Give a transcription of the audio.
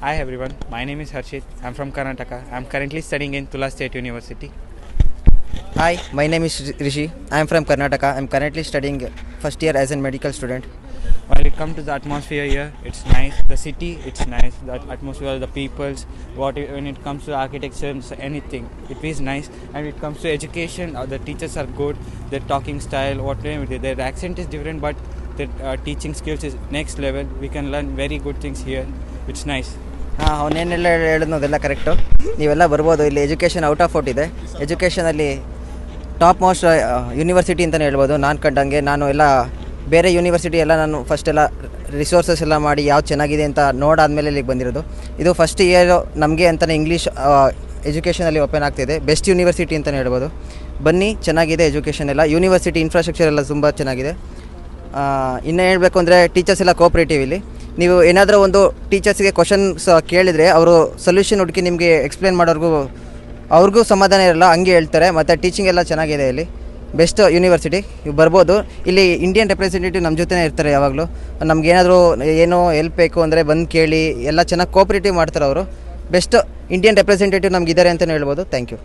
Hi everyone, my name is Harshit. I'm from Karnataka. I'm currently studying in Tula State University. Hi, my name is Rishi. I am from Karnataka. I am currently studying first year as a medical student. When it comes to the atmosphere here, it's nice. The city, it's nice. The atmosphere, the peoples. When it comes to architecture, anything, it is nice. And when it comes to education, the teachers are good. Their talking style, whatever, their accent is different, but their teaching skills is next level. We can learn very good things here. It's nice. ಅವನೇನೆಲ್ಲ ಹೇಳಿದ್ನೋದೆಲ್ಲ correct. ನೀವೆಲ್ಲ ಬರ್ಬೋದು. ಇಲ್ಲಿ education out of out ಇದೆ. ಎಜುಕೇಷನಲ್ಲಿ top most university ಅಂತಲೇ ಹೇಳ್ಬೋದು. ನಾನು ಕಂಡಂಗೆ ನಾನು ಎಲ್ಲ ಬೇರೆ ಯೂನಿವರ್ಸಿಟಿ ಎಲ್ಲ ನಾನು ಫಸ್ಟ್ ಎಲ್ಲ ರಿಸೋರ್ಸಸ್ ಎಲ್ಲ ಮಾಡಿ ಯಾವ್ದು ಚೆನ್ನಾಗಿದೆ ಅಂತ ನೋಡಾದ್ಮೇಲೆ ಇಲ್ಲಿಗೆ ಬಂದಿರೋದು. ಇದು ಫಸ್ಟ್ ಇಯರ್ ನಮಗೆ ಅಂತಲೇ ಇಂಗ್ಲೀಷ್ ಎಜುಕೇಷನಲ್ಲಿ ಓಪನ್ ಆಗ್ತಿದೆ. ಬೆಸ್ಟ್ ಯೂನಿವರ್ಸಿಟಿ ಅಂತಲೇ ಹೇಳ್ಬೋದು. ಬನ್ನಿ, ಚೆನ್ನಾಗಿದೆ ಎಜುಕೇಷನ್ ಎಲ್ಲ. ಯೂನಿವರ್ಸಿಟಿ ಇನ್ಫ್ರಾಸ್ಟ್ರಕ್ಚರ್ ಎಲ್ಲ ತುಂಬ ಚೆನ್ನಾಗಿದೆ. ಇನ್ನೂ ಹೇಳಬೇಕು ಅಂದರೆ ಟೀಚರ್ಸ್ ಎಲ್ಲ ಕೋಆಪ್ರೇಟಿವ್. ಇಲ್ಲಿ ನೀವು ಏನಾದರೂ ಒಂದು ಟೀಚರ್ಸ್ಗೆ ಕ್ವಶನ್ಸ್ ಕೇಳಿದರೆ ಅವರು ಸೊಲ್ಯೂಷನ್ ಹುಡುಕಿ ನಿಮಗೆ ಎಕ್ಸ್ಪ್ಲೇನ್ ಅವ್ರಿಗೂ ಸಮಾಧಾನ ಇರಲ್ಲ, ಹಂಗೆ ಹೇಳ್ತಾರೆ. ಮತ್ತು ಟೀಚಿಂಗ್ ಎಲ್ಲ ಚೆನ್ನಾಗಿದೆ. ಇಲ್ಲಿ ಬೆಸ್ಟ್ ಯೂನಿವರ್ಸಿಟಿ, ನೀವು ಬರ್ಬೋದು. ಇಲ್ಲಿ ಇಂಡಿಯನ್ ರೆಪ್ರೆಸೆಂಟೇಟಿವ್ ನಮ್ಮ ಜೊತೆನೇ ಇರ್ತಾರೆ ಯಾವಾಗಲೂ. ನಮಗೇನಾದರೂ ಏನೋ ಹೆಲ್ಪ್ ಬೇಕು ಅಂದರೆ ಬಂದು ಕೇಳಿ, ಎಲ್ಲ ಚೆನ್ನಾಗಿ ಕೋಆಪ್ರೇಟಿವ್ ಮಾಡ್ತಾರೆ ಅವರು. ಬೆಸ್ಟ್ ಇಂಡಿಯನ್ ರೆಪ್ರೆಸೆಂಟೇಟಿವ್ ನಮಗಿದ್ದಾರೆ ಅಂತಲೇ ಹೇಳ್ಬೋದು. Thank you.